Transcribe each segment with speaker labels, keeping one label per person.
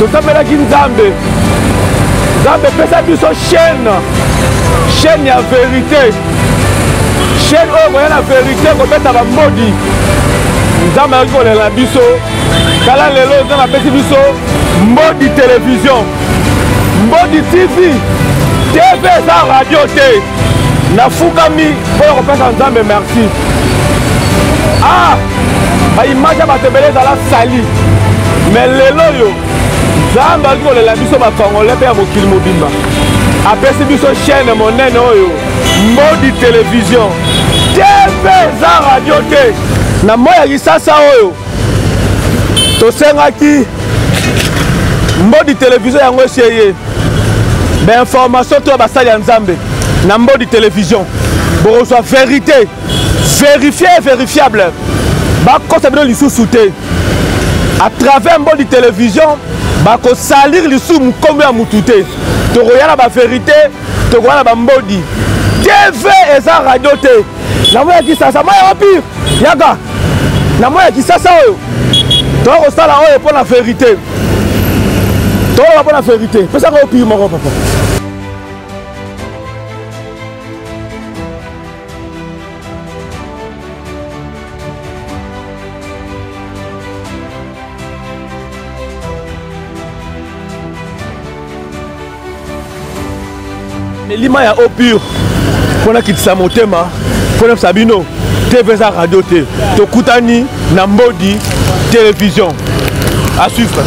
Speaker 1: tosambelaki nzambe nzambe pesa biso chaîne ya vérité chaîne oyo koya na vérité kobeta bambodi nzambe ayaki kolela biso kala lelo nzambe apesi biso mbodi télévision mbodi tv tv eza radio te nafukami oyo kopesa nzambe merci baimage ya bato ebele ezala sali me lelo oyo nzambe ayaki kolela biso bakongole mpe ya mokili mobimba apesi biso chaîne monene oyo mbodi télévision tv eza radio te na moi ya kisasa oyo tosengaki mbodi télévision yango esi eye bainformation to ya basali ya nzambe na mbodi télévision bokozwa vérité vérifié et vérifiable bakosa bino lisusu te à travers mbodi télévision bakosalir lisusu mokombo ya mutu te tokoya na bavérité tokoya na bambodi tv eza radio te na moi ya kisasa moi yango pire yaka na moi ya kisasa oyo toka kosala oyo mpo na vérité tokoka mpo na vérité pesaka oyo pire moko papa elima ya eau pure mpona kitisa motema mpona sabino tv eza radio te tokutani na mbodi télévision à suivre.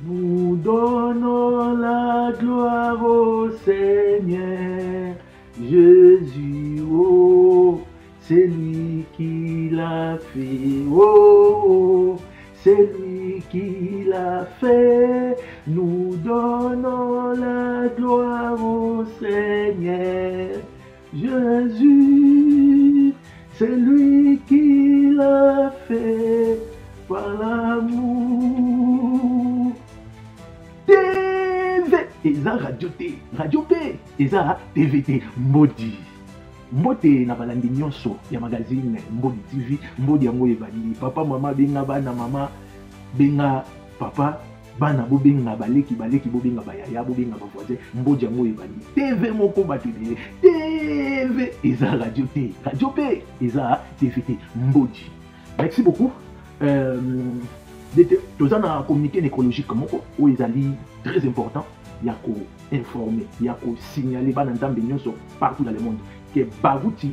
Speaker 2: Nous donnons la gloire au Seigneur Jésus, oh, c'est lui qui l'a fait, oh, c'est lui qui l'a fait. Nous donnons la gloire au Seigneur Jésus, c'est lui qui l'a fait par l'amour. TV, eza radio T, radio P, eza TVT, mbodi. Mbote na balandi nyonso ya magazine Mbodi TV, mbodi yango ebandi. Papa mama benga bana mama benga papa bana bo benga baleki bo benga bayaya bo benga bavoisin mbodi yango ebandi. TV moko batudele. TV eza radio T, radio P eza TVT mbodi. Merci beaucoup. Tous en communiqué écologique où ils allaient très important, il y a qu'à informer, il y a qu'à signaler partout dans le monde que Barouti,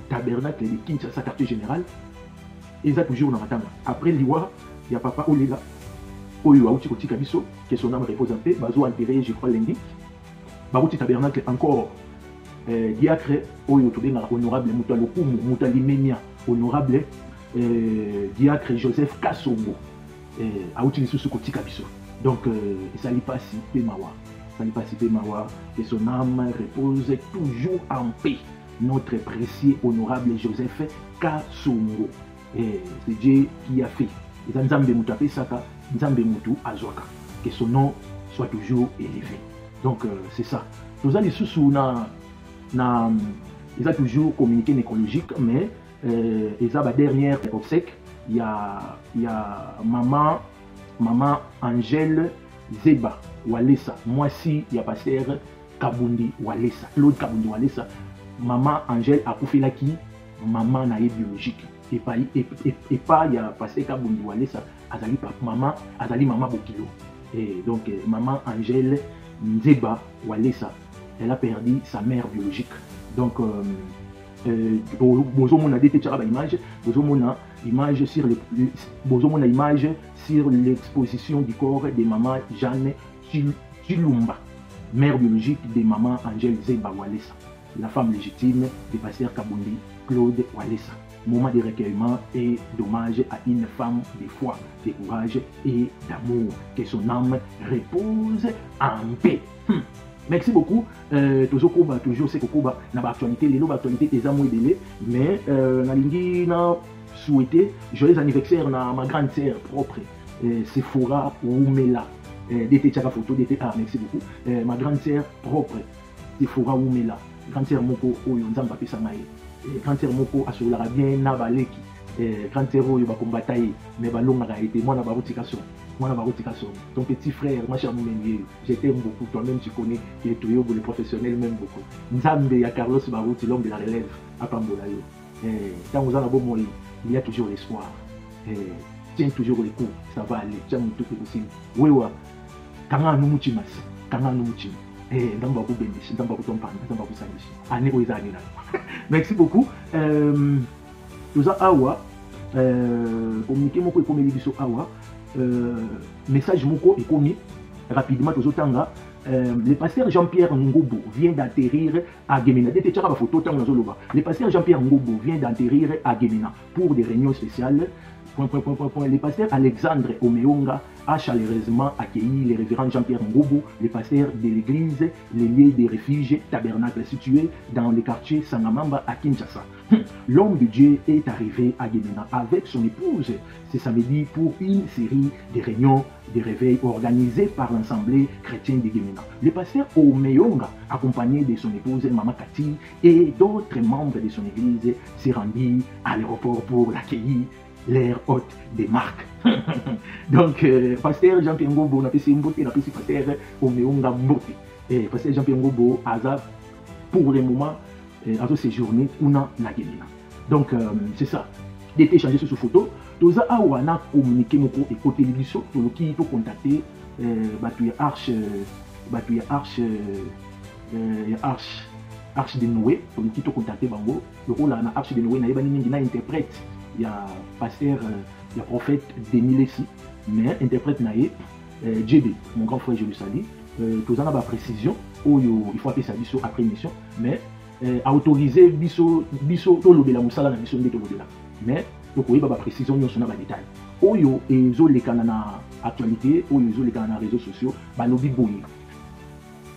Speaker 2: tabernacle de Kinshasa, quartier général, ils ont toujours dans la après l'Iwa, il y a papa Olega, Oyo Aouti Koti Kabiso, qui est son âme repose en paix, Bazo enterré, je crois, lundi. Barouti tabernacle encore, diacre, Oyo Tobenga, honorable Moutalokumu, Moutalimenia, honorable diacre Joseph Kassongo. A utilisé ce côté Kabiso. Donc, il s'allie pas si peu mawa. Et son âme repose toujours en paix. Notre précieux honorable Joseph Kassongo. C'est Dieu qui a fait. Et Nzambe Moutape Saka, Nzambe Moutou Azwaka. Que son nom soit toujours élevé. Donc, c'est ça. Nous allons sous ils ont toujours communiqué écologique, mais ils ont la dernière obsèque. Il y a maman Angèle Zeba Walesa. Moi aussi, il y a pasteur Kabundi Walesa. Claude Kabundi Walesa. Maman Angèle a fait la qui maman naïe biologique. Et pas il y a pasteur Kabundi Walesa. Azali maman Bokilo. Et donc maman Angèle Zeba Walesa, elle a perdu sa mère biologique. Donc image sur l'exposition du corps de maman Jeanne Chilumba, mère biologique de maman Angèle Zeba Walesa, la femme légitime du pasteur Kabundi Claude Walesa. Moment de recueillement et d'hommage à une femme de foi, de courage et d'amour. Que son âme repose en paix. Merci beaucoup. Toujours c'est Kokoba na actualité, les actualité des amours délai, mais nalingi na souhaiter joyeux anniversaire na ma grande sœur propre, Sephora Oumela. D'été tchaka photo d'été merci beaucoup. Ma grande sœur propre, Sephora Oumela. Grande sœur moko oyo nzamba pesa ngai. Grande sœur moko asolara bien na baleki. grand héros, il va combattre, mais Balong a été, moi, ton petit frère, moi, je t'aime beaucoup, toi-même, tu connais, qui est tout, les professionnels, même beaucoup. Nzambe, il y a Carlos Barouti, l'homme de la relève, à Pambolayo. Quand vous en avez beau, il y a toujours l'espoir. Tiens toujours les coups, ça va aller, tiens, tout est possible. Oui, oui, quand nous mouchimas, quand nous mouchimas. Merci beaucoup. Nous avons communiqué mon communiqué awa message moko est commis rapidement aux otanga. Le pasteur Jean-Pierre Ngobo vient d'atterrir à Gemena. Le pasteur Jean-Pierre Ngobo vient d'atterrir à Gemena pour des réunions spéciales. Le pasteur Alexandre Omeonga a chaleureusement accueilli le révérend Jean-Pierre Ngobo, le pasteur de l'église, les lieux des refuges tabernacle situé dans le quartier Sangamamba à Kinshasa. L'homme de Dieu est arrivé à Gemena avec son épouse ce samedi pour une série de réunions de réveil organisées par l'Assemblée chrétienne de Gemena. Le pasteur Omeonga, accompagné de son épouse Mama Kati et d'autres membres de son église, s'est rendu à l'aéroport pour l'accueillir, l'air hôte des marques. Donc, pasteur Jean-Pierre Ngobo, on a fait une beauté, on a fait pasteur Omeonga Mbote. Et pasteur Jean-Pierre Ngobo, pour le moment, a séjourné ou non la Gemena. Donc, c'est ça. Il était échangé sur photo. Toza Awana communiqué mon et côté l'émission, tout le qui peut contacter Arche de Noé, tout le qui peut contacter Bango. Le rôle à Arche de Noé, il y a interprète. Il y a pasteur, il y a prophète Denis Lessi, mais interprète naïe, JB, mon grand frère, je le salue. Tous en a précision, il faut appeler ça après émission, mais à autoriser biso de la moussala, la mission de Tolobela. Mais il faut avoir précision, il y a des détails. Oyo et zo les canana actualité, oyo zo les canana réseaux sociaux, balobi boye.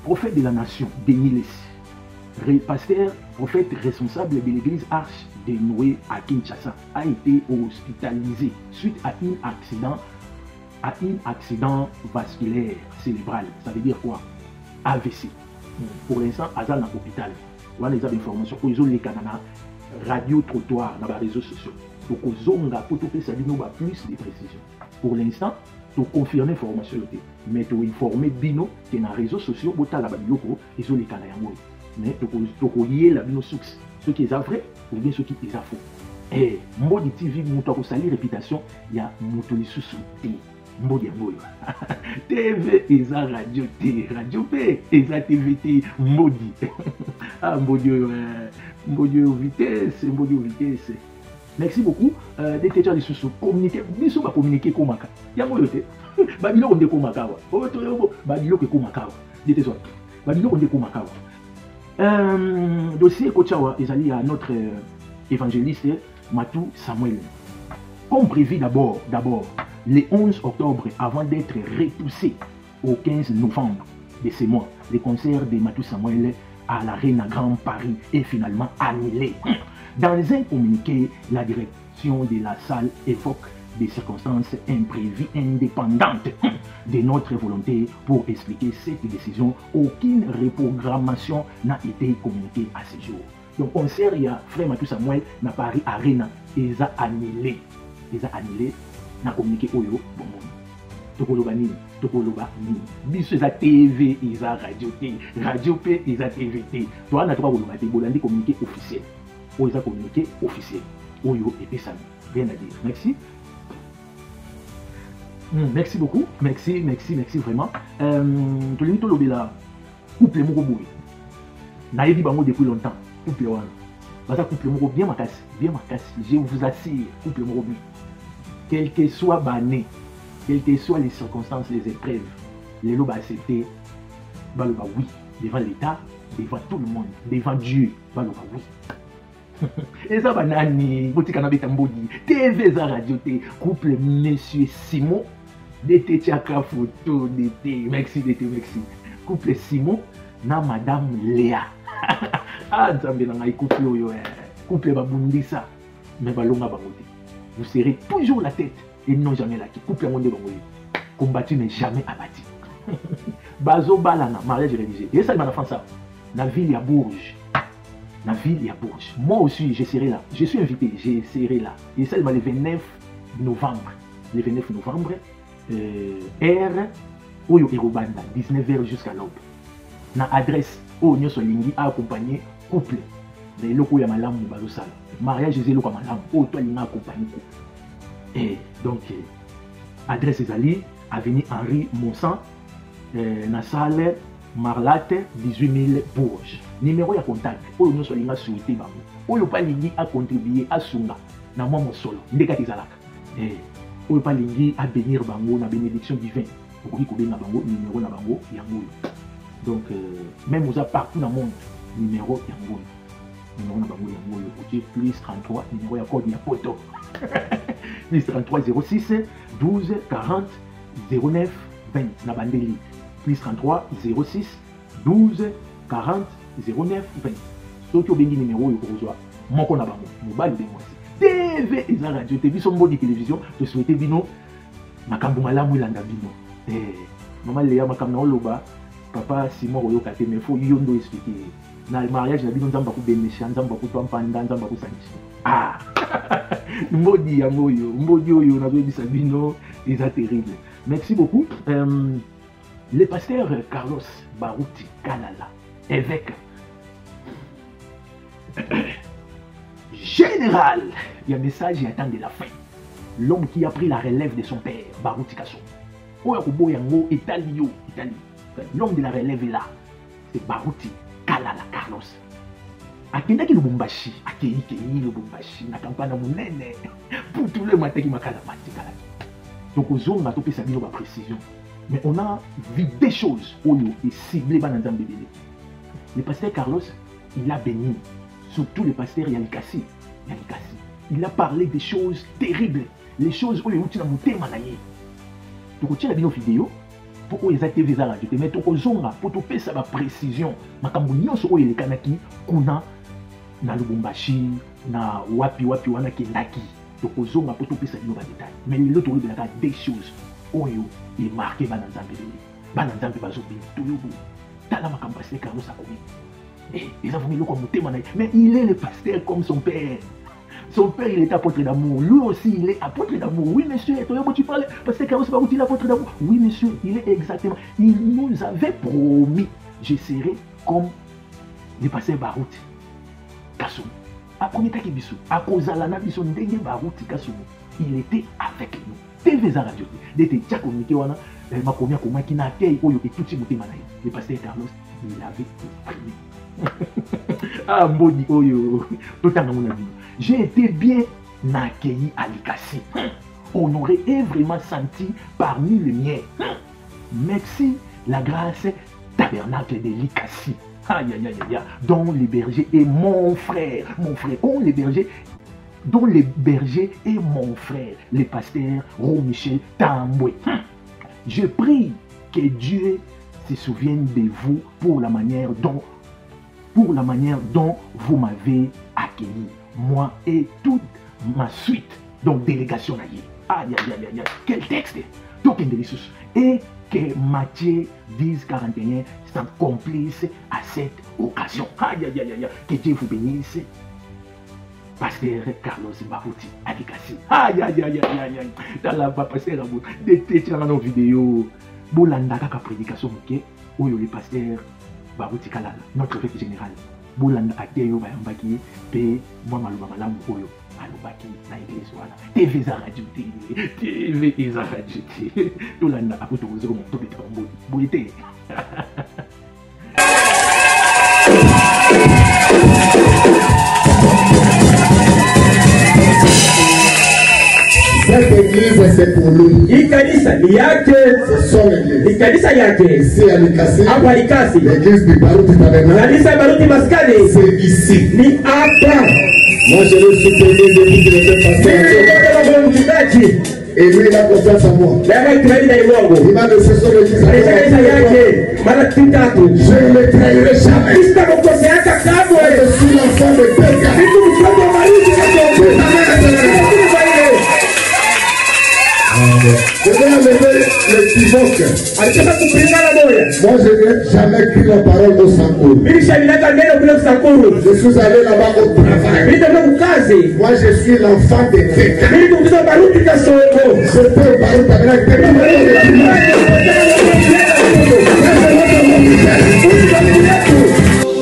Speaker 2: Prophète de la nation, Denis Lessi, pasteur, prophète responsable de l'église Arche de Noé à Kinshasa, a été hospitalisé suite à un accident vasculaire cérébral. Ça veut dire quoi? AVC. Pour l'instant, Azal dans l'hôpital. Voilà les informations. Pour les canana radio trottoir dans les réseaux sociaux. Donc, pour tout ça, nous avons plus de précisions. Pour l'instant, tu confirmes l'information, mais tu informes Bino que dans les réseaux sociaux, tu as les canana. Mais tu lier la Bino source. Ce qui est vrai ou bien ce qui est faux. Et Mbodi TV, nous sali réputation, il y a Moutoli Soussouté. Mbodi Mboyo. TV et radio T. Radio P et TVT. Mbodi. Ah, Mbodi vitesse. Mbodi vitesse. Merci beaucoup. Des tétans de sous communiquer. Bisous va communiquer comme Maka. Il y a un yote. Babilo on est comme Maka. Babilo que comme Maka. Dites-moi. Babilo on est comme Maka. Dossier Kochawa est à notre évangéliste Matou Samuel. Comme prévu d'abord, le 11 octobre, avant d'être repoussé au 15 novembre de ce mois, le concert de Matou Samuel à l'Arena Grand Paris est finalement annulé. Dans un communiqué, la direction de la salle évoque des circonstances imprévues indépendantes de notre volonté. Pour expliquer cette décision, aucune reprogrammation n'a été communiquée à ce jour. Donc, concert, il y a Frère Matou Samuel dans Paris Arena, ils ont annulé. Ils ont annulé, n'a communiqué au yo, bon monde. Tokoloba nini, Tokoloba nini. Biso ils ont TV, ils ont radio T, radio P, ils ont TVT. Toi, on a trois volontés, bolandi communiqué officiel. Ils ont communiqué officiel. Oyo et Pessami. Rien à dire. Merci. Merci beaucoup, merci vraiment. Tout le monde là, couple mon boui. Naïvi bango depuis longtemps, couple one. Basa couple mon bien ma casse, je vous assure, couple mon boui. Quel que soit bané, quelles que soient les circonstances, les épreuves, les lots accepté, baloba oui, devant l'État, devant tout le monde, devant Dieu, baloba oui. Et ça banani, boutique en habit mbodi, TV radio T, couple Monsieur Simon. D'été Tchaka photo d'été, merci. Couple Simon, na Madame Léa. Ah, Nzambe na ngai couple oyo, couple babundisa, mais balonga bangote. Vous serez toujours la tête et non jamais la tête. Couple monde bangote. Combattu mais jamais abattu. Bazo balana, mariage religieux. Et ça, il m'a fait ça. Dans la ville, il y a Bourges. la ville, il y a Bourges. Moi aussi, je serai là. Je suis invité, je serai là. Et c'est le 29 novembre. Le 29 novembre, R, Oyo Erobanda, 19h jusqu'à l'aube. Na adresse, Oyo Solingi a accompagné couple. Les locaux ya malam ou balosal. Mariage est le malam. Oyo toi l'ina accompagné couple. Et donc, adresse Ezali, avenue Henri Monsan, na salle Marlatte, 18 000 Bourges. Numéro ya contact, Oyo Nyo Solinga souhaité bango. Oyo pa lingi a contribué à Sunga. Na moi mon solo. Ndeka tizalaka. Oyo pa lingi a bénir bango na bénédiction divine. Okoki ko benga bango numéro na bango yango. Donc même aux partout dans le monde, numéro yango. Numéro na bango yango. Okoki plus 33 numéro ya code ya poto. Plus 33 06 12 40 09 20 na bandeli. Plus 33 06 12 40 09 20. Ceux qui ont béni numéro, ils reçoivent. Mon qu'on a bango. Mobile de moi. TV et la radio. TV son mode de télévision. Je souhaitais bino. Makambo malamu ilanda bino. Maman Léa makamna oloba. Papa Simon Royo kate mais faut yondo expliquer. Na mariage na bino nzamba ku benesha nzamba ku pampanda nzamba ku sanchi. Ah. Mbodi ya moyo. Mbodi oyo na bebisa bino. C'est terrible. Merci beaucoup. Le pasteur Carlos Barouti Kalala, évêque général, il y a un message qui attend de la fin. L'homme qui a pris la relève de son père, Barouti Kasso. Italie. L'homme de la relève est là. C'est Barouti Kalala Carlos. Akendaki Lubumbashi, Akei Lubumbashi, na campagne monene. Pour tout le matin qui m'a calamati. Donc aux hommes, on a topé sa vie, précision. Mais on a vu des choses et ciblées dans le bébé. Le pasteur Carlos, il a béni. Surtout le pasteur Yalikassi. Il a parlé des choses terribles. Les choses où il y a des manaye. Donc tu as vu nos vidéos pour que les TV radio te mettent aux hommes pour te faire sa précision. Makambo nyonso oyo le kanaki kuna na Lubumbashi na wapi wana kendaki. Donc aux hommes pour te faire sa détail. Mais l'autre il a des choses oyo est marqué dans Bananzambe bazobi toyobo tala makambo pasteur Carlos akomi ils ont voulu le comme témoin mais il est le pasteur comme son père il est apôtre d'amour lui aussi il est apôtre d'amour oui monsieur toyobo tu parles pasteur Carlos Barouti il est apôtre d'amour oui monsieur il est exactement il nous avait promis je serai comme le pasteur Barouti Kassou a premier taki biso a kozalana biso ndenge Barouti Kassou il était avec nous TV za radio d'être déjà communiqué wana makomia koma qui na accueil oyo et tout le monde le pasteur Carlos il avait exprimé ah mbodi oyo totanga mon ami j'ai été bien accueilli à Likassi honoré et vraiment senti parmi les miens merci la grâce tabernacle de Likassi dont le berger est mon frère on le berger dont le berger est mon frère, le pasteur Romichel Tamboué. Je prie que Dieu se souvienne de vous pour la manière dont vous m'avez accueilli, moi et toute ma suite, donc délégation naïe. Aïe, quel texte! Et que Matthieu 10:41 s'accomplisse à cette occasion. Que Dieu vous bénisse. Pasteur Carlos Barouti Alikassi. Dans la pasteur Abou. Détective dans nos vidéos. Bolanda kaka prédication moké. Oyo le pasteur Barouti Kalala. Notre évêque général. Bolanda akeyo bayambaki. Pe moi maluba malamu oyo. Alubaki na église wana. TV za radio TV za radio. Bolanda akoto ozero mon tobe tamboli. Boyete.
Speaker 3: Cette église, c'est pour lui.
Speaker 4: C'est
Speaker 3: son église. C'est à Likassi. L'église du Barouti Tabernacle. C'est ici. Moi, je le soutiens depuis que j'étais pasteur. Et lui, il a confiance en moi. Il m'a laissé son église. Je ne le trahirai jamais. Je suis l'enfant de Péka. Je vais enlever l'équivoque. Moi, je n'ai jamais écrit la parole au Sankourou. Je suis allé là-bas au travail. Moi, je suis l'enfant des Teka. Je peux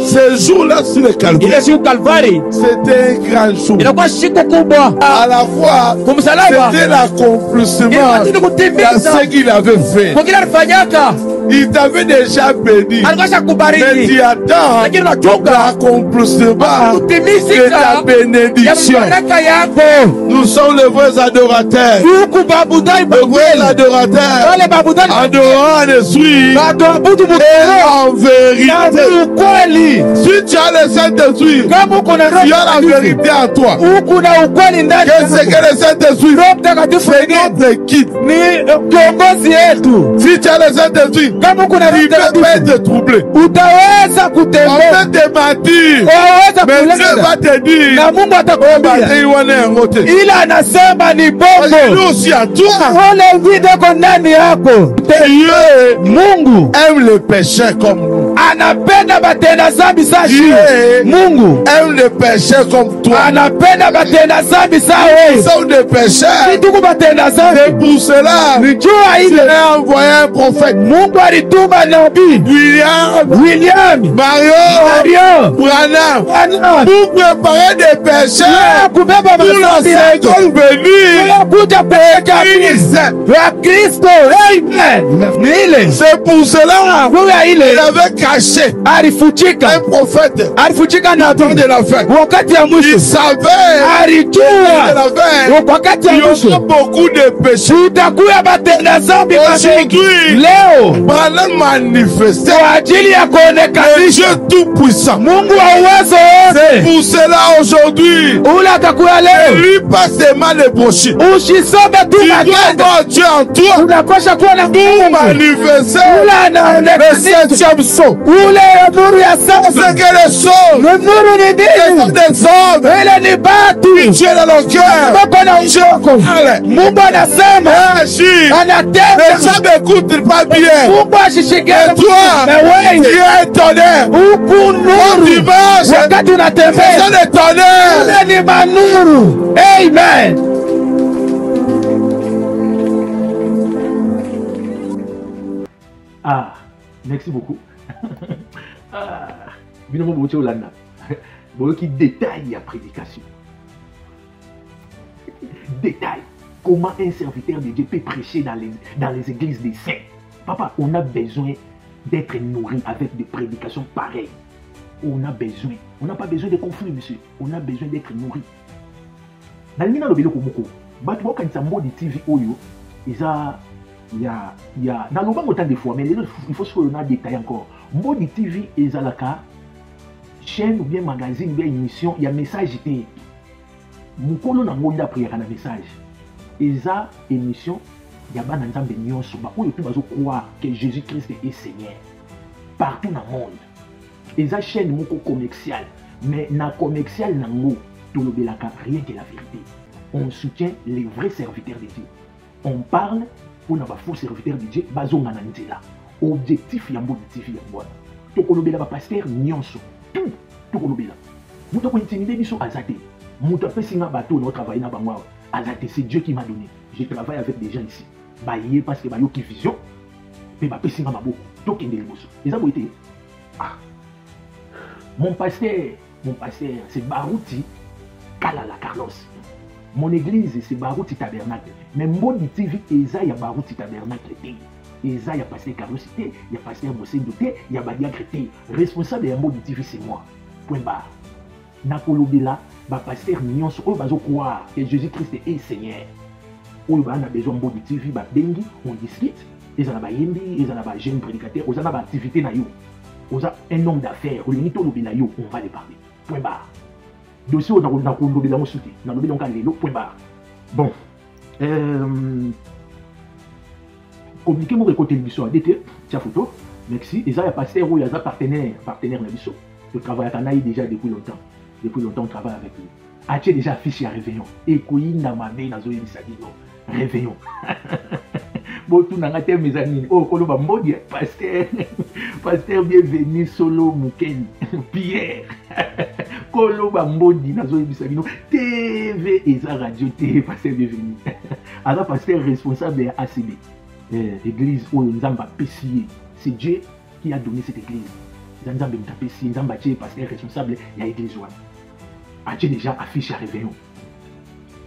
Speaker 5: Ce jour-là sur le Calvaire, c'était un grand jour. À la fois, c'était l'accomplissement de ce qu'il avait fait. Il t'avait déjà béni. Mais tu attends l'accomplissement de ta bénédiction. Nous sommes les vrais adorateurs. Les vrais adorateurs. Adorant l'esprit et en vérité. Si tu as le Saint-Esprit, tu as la vérité en toi. Qu'est-ce que le Saint-Esprit? C'est notre guide. Si tu as le Saint-Esprit, il peut pas te troubler. On peut te mentir, mais Dieu va te dire il aussi à toi. Dieu aime le péché comme nous. Mungu aime le péché comme toi. Nous sommes des pécheurs. C'est pour cela qu'il a envoyé un prophète. William, Mario, Branham, pour préparer des pécheurs pour la seconde venue de Christ. C'est pour cela qu'il avait caché un prophète de la fin. Il savait qu'il y aura beaucoup de péchés. Aujourd'hui, Branham manifesté le Dieu tout-puissant. C'est pour cela aujourd'hui, lui pas seulement les brochures. Tu dois avoir Dieu en toi pour manifester le 7e saut. C'est que les choses sont des hommes qui tuent dans le cœur. Agis. Les gens n'écoutent pas bien. Et toi, tu es étonné. Au dimanche, les gens étonnés.
Speaker 1: Amen.
Speaker 2: Ah, merci beaucoup. Binomo Boche Olanda. Qui détaille la prédication. Détaille comment un serviteur de Dieu peut prêcher dans les églises des saints. Papa, on a besoin d'être nourri avec des prédications pareilles. On a besoin. On n'a pas besoin de conflits, monsieur. On a besoin d'être nourri. Dans le milieu de l'Obélo, quand il TV Oyo, il y a dans le autant de fois, mais il faut se faire détailler encore. Modi TV et Zalaka, chaîne ou bien magazine ou bien émission, il y a message. Moukolo na ngoya prière na message. Eza émission, il y a ban nzambe nyonso ba oyo tout bazo croire que Jésus-Christ est Seigneur partout dans le monde. Eza chaîne moko commercial, mais na commercial nango to lobelaka rien que la vérité. On soutient les vrais serviteurs de Dieu. On parle pour na ba faux serviteurs de Dieu bazo ngana nzela. Objectif ya mbodi TV ya mbona. To kolobela ba pasteur nyonso. Tout kolobela. Muto ko intimider biso azate. Muto pesinga bateau no travailler na bangwa. Azate, c'est Dieu qui m'a donné. Je travaille avec des gens ici. Baye parce que bayo qui vision. Mais ba pesinga mabo. To kende liboso. Les abo été. Ah. Mon pasteur, c'est Barouti Kalala Carlos. Mon église, c'est Barouti Tabernacle. Mais mon TV, Eza ya Barouti Tabernacle. Eza ya pasteur Carlos, il y a pasteur Mosendo, il y a Badia Crété. Responsable de mon TV, c'est moi. Point barre. Nakolobela, ba pasteur nyonso, oyo bazo croire que Jésus-Christ est Seigneur. Oyo ba na besoin de mon TV, ba bengi, on discute. Ils ont ba yembi, ils ont ba jeune prédicateur, ils ont ba activité na yo. On a un homme d'affaires, on va les parler. Point barre. Dossier, on a un soutien. On a un point barre. Bon. Communiquer mon côté de l'issue à DT, tiens photo. Merci. Et ça, il y a pasteur, il y a partenaire de l'issue. Je travaille avec Anaï déjà depuis longtemps. Depuis longtemps, on travaille avec lui. As-tu déjà affiché à Réveillon? Et Kouïna Mabé, Nazoé Missadino. Réveillon. Botou nanga te mes amis. Oh, koloba mbodi, pasteur. Pasteur bienvenu solo Muken. Pierre. Koloba mbodi nazo ebisabino. TV eza radio TV pasteur bienvenu. Alors pasteur responsable de ACB. Église où Nzamba Pessier. C'est Dieu qui a donné cette église. Nzamba Pessier, Nzamba Tché, pasteur responsable, il y a l'église ouane. A Tché déjà affiché à réveillon.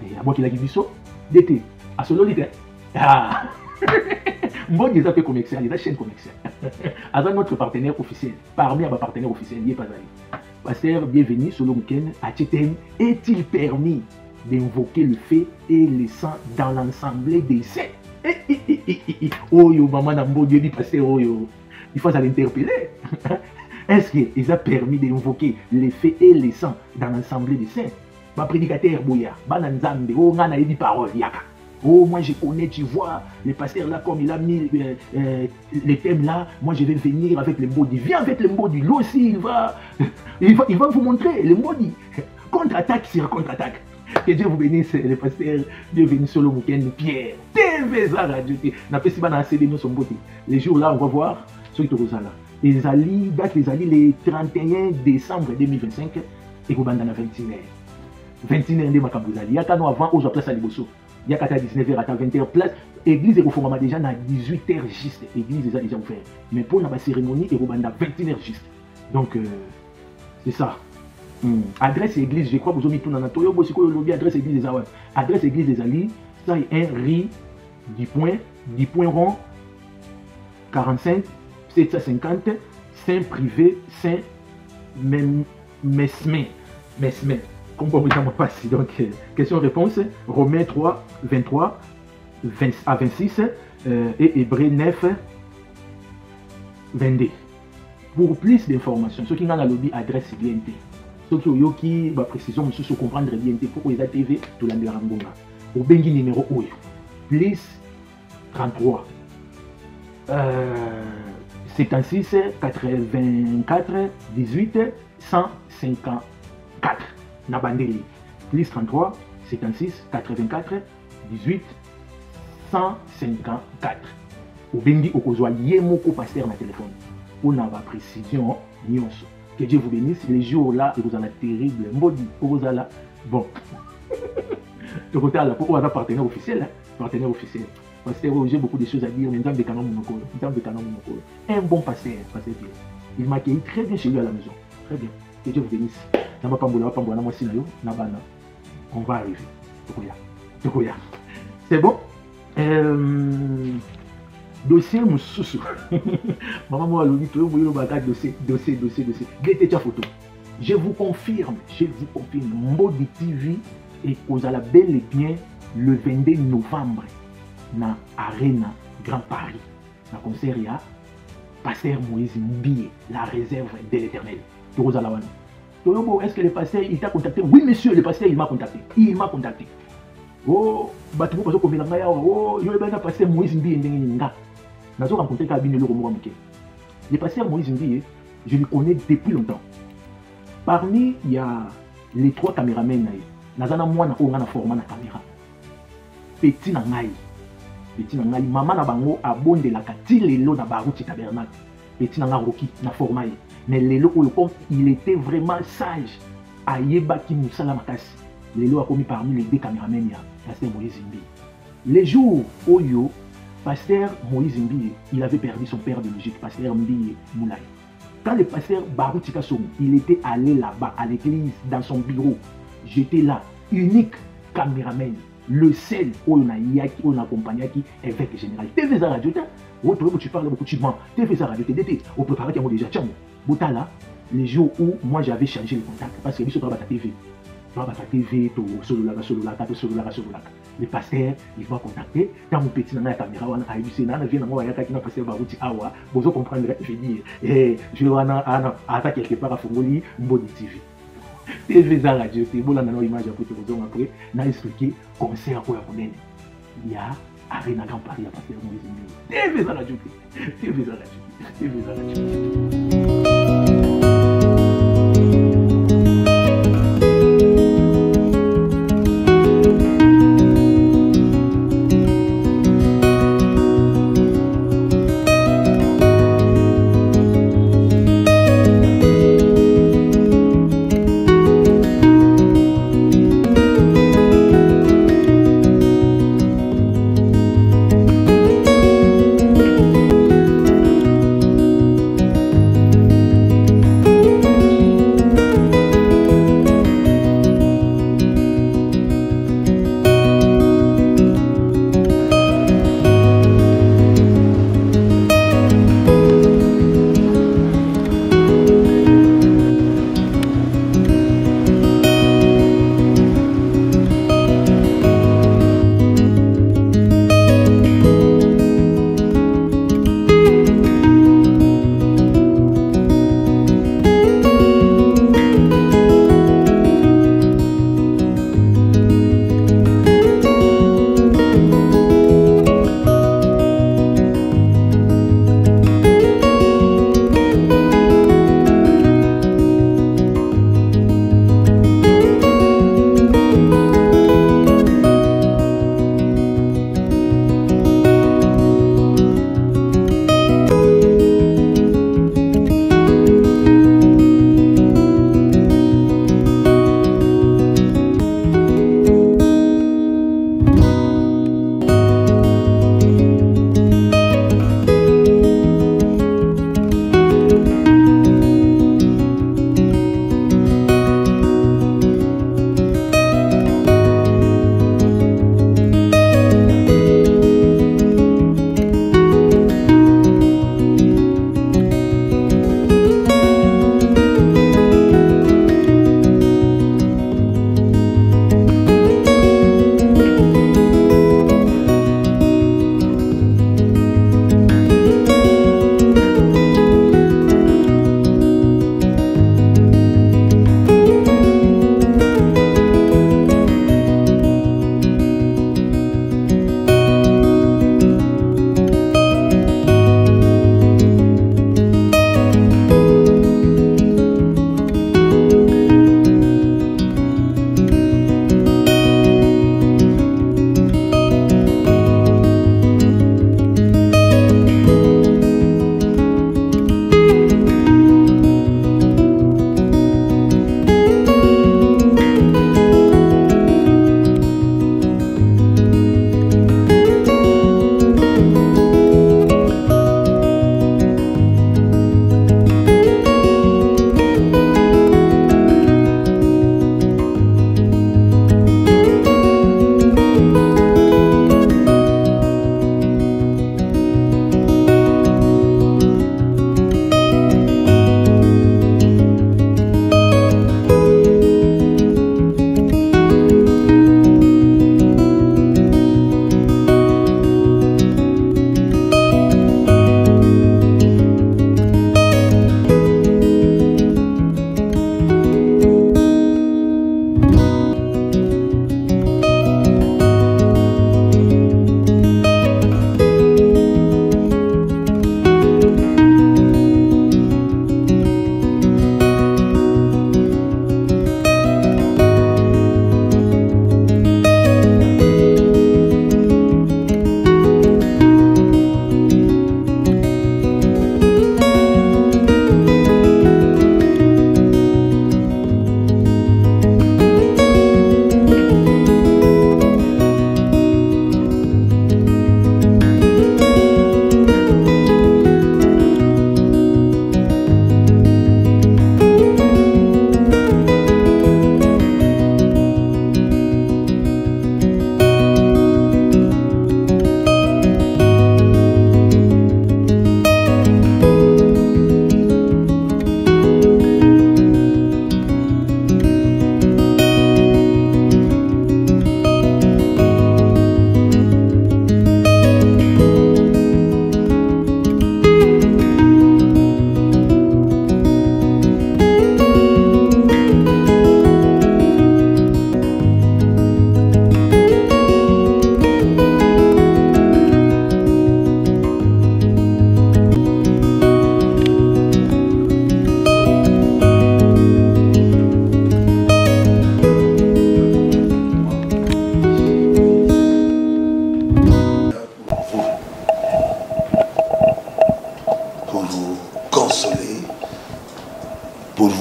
Speaker 2: Et à moi qui l'a dit biso, d'été, à solo l'été. Ah! Moi, ils ont fait commercial, ils ont chaîne commerciale. Avec notre partenaire officiel, parmi les partenaires officiels, il n'y a pas allé. Pasteur, bienvenue, solo Muken, à Tchéten, est-il permis d'invoquer le fait et le sang dans l'ensemble des saints? Oh yo, maman Nambo, Dieu dit pasteur, oh yo. Il faut l'interpeller. Est-ce qu'il a permis d'invoquer les faits et les sangs dans l'ensemble des saints? Ma prédicateur Bouya, Bananzambe, oh, on a dit parole, yaka. Oh, moi je connais, tu vois, le pasteur là, comme il a mis les thèmes là, moi je vais venir avec le Mbodi. Viens avec le Mbodi, lui aussi, il va vous montrer le Mbodi. Contre-attaque sur contre-attaque. Que Dieu vous bénisse, le pasteur, bienvenue sur le Muken, Pierre, TV Radio. N'a pas si bien accéder nous son beauté. Les jours là, on va voir ceux qui te là. Les alliés, date les alliés, le 31 décembre 2025, et vous bandana 21h. 21h de Makabuzali. Il y a qu'à nous avant, aux place à Liboso. Il y a qu'à 19h à 20h place. Église et reformama déjà à 18h juste. Église est déjà ouverte. Mais pour la cérémonie, et vous bandana 21h juste. Donc, c'est ça. Adresse église, je crois que vous avez mis tout dans notre toyo, bosiko lobby, adresse église des Aouas. Adresse église des Ali, ça est un riz, 10 points rond, 45, 750, Saint privé, Saint Mesmin. Comme vous ne pas si. Donc, question-réponse, Romains 3, 23 à 26 et Hébreux 9, 22. Pour plus d'informations, ceux qui ont la lobby, adresse BNT. Ceux qui ont précision, monsieur, comprendre bien pourquoi ils ont TV, tout l'année de Rambonga. Au Bengi numéro 8, plus 33 76 84 18 154. Nabandeli. Plus 33 76 84 18 154. Au Bengi Okozwa Yemoko pasteur na téléphone. On a la précision, nyonso. Que Dieu vous bénisse. Les jours là, vous allez terrible. Mbodi, vous allez. Bon. De côté là, pour avoir partenaire officiel. Partenaire officiel. Pasteur, j'ai beaucoup de choses à dire. Mais un bon pasteur, pasteur Pierre. Il m'a accueilli très bien chez lui à la maison. Très bien. Que Dieu vous bénisse. On va arriver. C'est bon? Dossier Moussoussou. Maman, moi, dossier. Photo. Je vous confirme, Mbodi TV et aux la bel et bien le 22 novembre na Arena Grand Paris. Na concert ya Pasteur Moïse Mbiye, la réserve de l'Éternel. Est-ce que le pasteur il t'a contacté? Oui, monsieur, le pasteur il m'a contacté. Oh, Batou, parce que oh, il y a un pasteur Moïse Mbiye. Le pasteur Moïse Mbiye, je le connais depuis longtemps. Parmi il y a les 3 caméramens. Nazana moi na on a format na caméra. Petit nangai, maman na bango abonde la kati lelo na baruti tabernacle. Petit nanga roki na format. Mais lelo comme il était vraiment sage. Ayeba ki musala makasi. Lelo a commis parmi les 2 caméramens ya pasteur Moïse Mbiye. Les jours Oyo, pasteur Moïse Mbiye, il avait perdu son père biologique, pasteur Mbiye Moulay. Quand le pasteur Baruti Kassoum, il était allé là-bas à l'église, dans son bureau, j'étais là, unique caméraman, le seul où on accompagnait qui évêque général. TV Radio, tu parles beaucoup, tu mens. TV Radio, on peut parler qu'il y a déjà. Tiens, là, les jours où moi j'avais changé le contact, parce que je suis sur la TV. Le pasteur, il va contacter. Dans mon petit nana caméra, on a vu nana vient moi ya qui n'a passé Baruti awa. Vous comprendrez, je dis je vais attaquer quelque part à Fongoli Mbodi TV. TV Radio, c'est bon là dans l'image après te vous après, n'a expliqué concert quoi il y a Arena Grand Paris à pasteur Moïse Mbiye. TV Radio.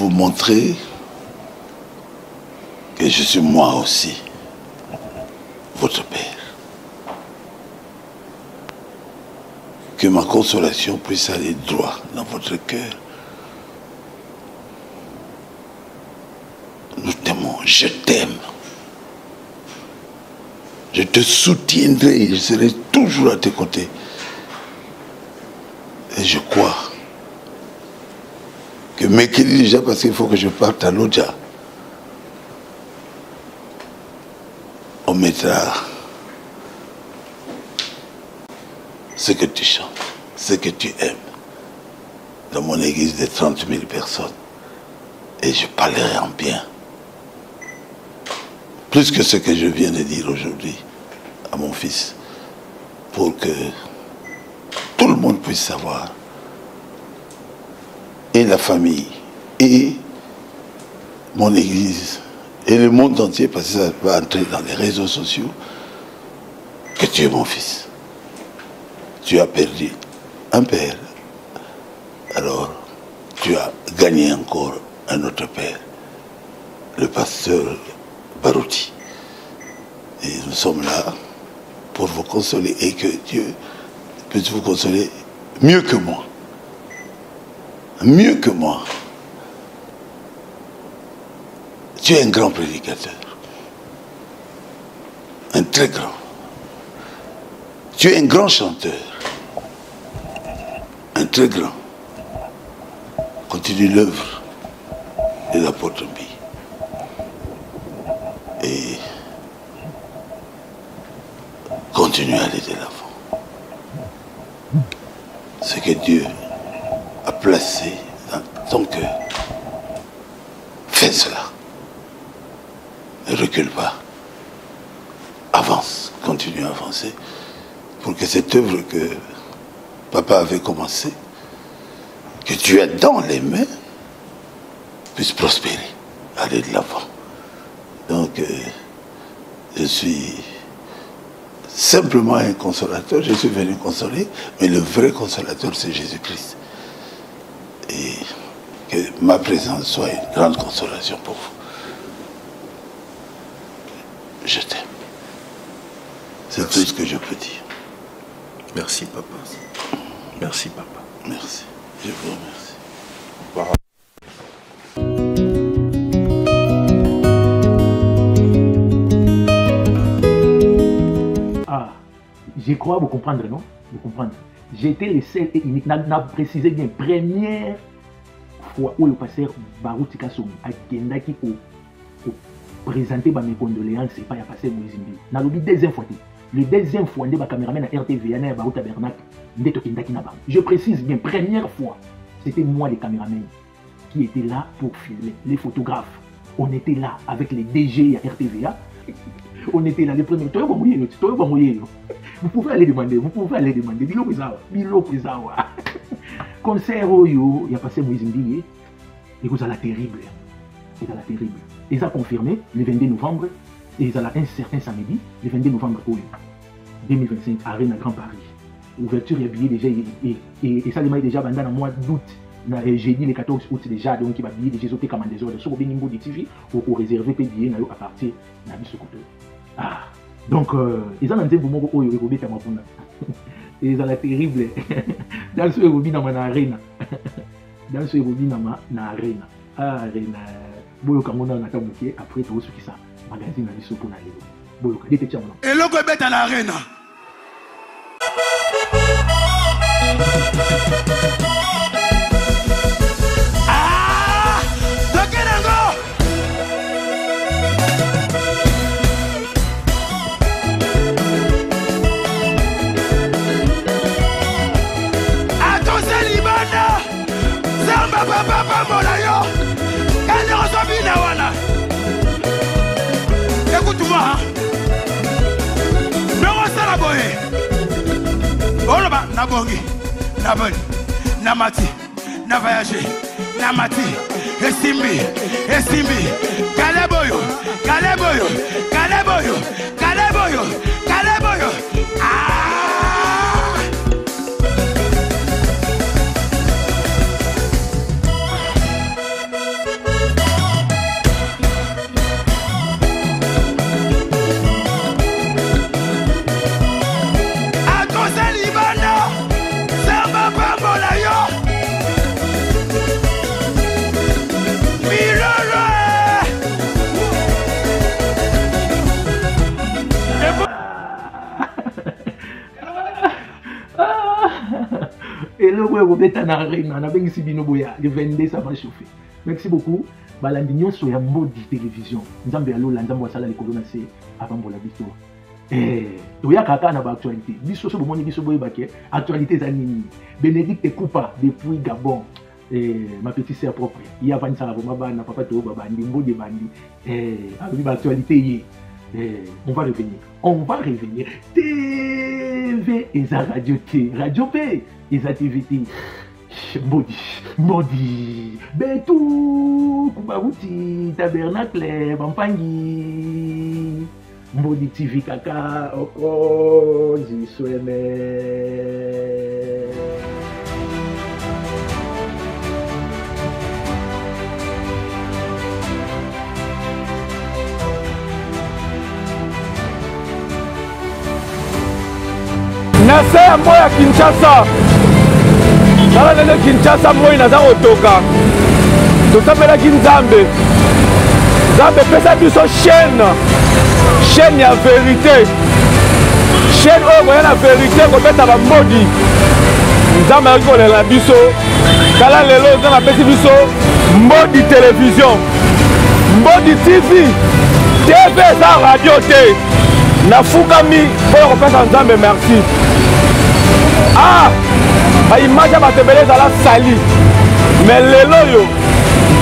Speaker 6: vous montrer que je suis moi aussi, votre père. Que ma consolation puisse aller droit dans votre cœur. Nous t'aimons, je t'aime. Je te soutiendrai, je serai toujours à tes côtés. Et je crois que mercredi déjà, parce qu'il faut que je parte à l'Odja, on mettra ce que tu chantes, ce que tu aimes dans mon église de 30 000 personnes. Et je parlerai en bien. Plus que ce que je viens de dire aujourd'hui à mon fils, pour que tout le monde puisse savoir, et la famille, et mon église, et le monde entier, parce que ça va entrer dans les réseaux sociaux, que tu es mon fils. Tu as perdu un père, alors tu as gagné encore un autre père, le pasteur Barouti. Et nous sommes là pour vous consoler et que Dieu puisse vous consoler mieux que moi. Mieux que moi. Tu es un grand prédicateur. Un très grand. Tu es un grand chanteur. Un très grand. Continue l'œuvre de l'apôtre Mbi. Et continue à aller de l'avant. Ce que Dieu a placé dans ton cœur, fais cela. Ne recule pas. Avance, continue à avancer pour que cette œuvre que papa avait commencée, que tu as dans les mains, puisse prospérer, aller de l'avant. Donc, je suis simplement un consolateur, je suis venu consoler, mais le vrai consolateur, c'est Jésus-Christ. Et que ma présence soit une grande consolation pour vous. Je t'aime. C'est tout ce que je peux dire.
Speaker 7: Merci, papa. Merci, papa.
Speaker 6: Merci. Je vous remercie.
Speaker 2: Je crois vous comprendre, non? Vous comprendre. J'étais le seul et unique. N'a précisé bien. Première fois où le pasteur Barouti Kassoum a gendaki pour présenter mes condoléances, c'est pas y a passé Moïse Mbi. N'a l'oublié deuxième fois. Le deuxième fois, on a caméraman à RTV, à Barouti Tabernacle. Je précise bien, première fois, c'était moi le caméraman qui était là pour filmer, les photographes. On était là avec les DG à RTVA. On était là les premiers. Vous pouvez aller demander, Bilo Prizawa. Concert, il y a passé Moïse Mbi, et vous allez terrible. Ils ont confirmé le 22 novembre, et ils ont un certain samedi, le 22 novembre 2025, à Arène à Grand Paris. Ouverture et billet déjà, et ça est déjà pendant le mois d'août. J'ai dit le 14 août déjà, donc il va billet déjà sauter comme des ordres. Sur le niveau de TV, pour réserver des billets à partir de Bissokoto. Ah, donc, ils ont un début de oh, ils ont la terrible. Dans ce Ruby dans ma arène. Dans ce Ruby dans ma arène. Ah, arène. Boyo Kamona na tabuke après tout ce qui ça. Magazine na biso pour na lelo. Boyo ka dete tchamo.
Speaker 5: Et logo beta na arène. Papa Molayo, elle est reçue Nawana. Écoute-moi, non, ça la boye. Oh là-bas, Nabongi, Nabon, Namati, Navayaché, Namati, Estimbi, Kaleboyo, Kaleboyo, Kaleboyo, Kaleboyo, Kaleboyo. Ah!
Speaker 2: Et le vendé, ça va chauffer. Merci beaucoup. Balandinho sur la mode télévision. Nous avons allé à l'Anzambo les colonnes avant la vidéo. Il y a quelqu'un dans l'actualité. Biso so bomoni biso boy baké. Actualité zanini. Bénédicte Coupa depuis Gabon. Ma petite sœur propre. Il y a Vanessa Raboma na papa to babandi mbode bandi. Avec l'actualité on va revenir. On va revenir. TV et Radio T. Radio P et TVT. Modi, Betou, Kubaruti, Tabernacle, Bampangi, Modi TV Kaka, Oko, Jisweme.
Speaker 1: Nasa moya Kinshasa. Nala nene Kinshasa moi naza otoka. Tosambelaki Nzambe. Nzambe pesa biso chaîne ya vérité. Chaîne oyo koya na vérité kobeta bambodi. Nzambe ayaki kolela biso. Kala lelo Nzambe apesi biso Mbodi télévision. Mbodi TV. TV eza radio te. Nafukami oyo kopesa Nzambe merci. Image batebele zala sali mais lelo yo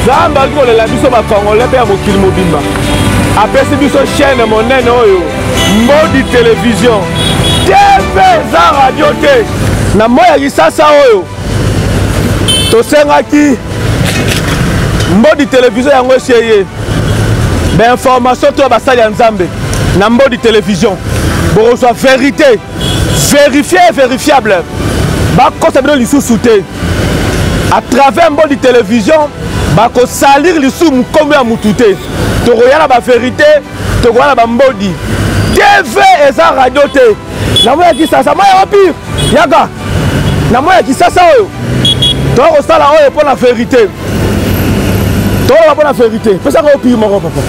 Speaker 1: Nzambe ali kolela biso bakongole pe ya mokili mobimba apesi biso chaîne monene oyo Mbodi télévision TV za radio te na moya kisasa oyo tosengaki Mbodi télévision yango eseye information to basali ya Nzambe na Mbodi télévision bokozwa vérité vérifié et vérifiable. À travers Mbodi télévision, bako salir lisu mukombe ya mutute. Tokoyana ba vérité, tokoyana ba Mbodi. TV eza radio te. Na moya kisasa moya pire. Yaga. Na moya kisasa oyo. Toko sala oyo pour la vérité. Toko pour la vérité. Pesa ko pire moko papa.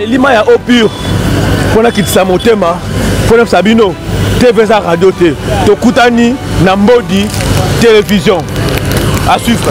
Speaker 1: Lima ya eau pure pour na kitisa motema pour na sabino TV za radio te tokutani na Mbodi télévision à suivre.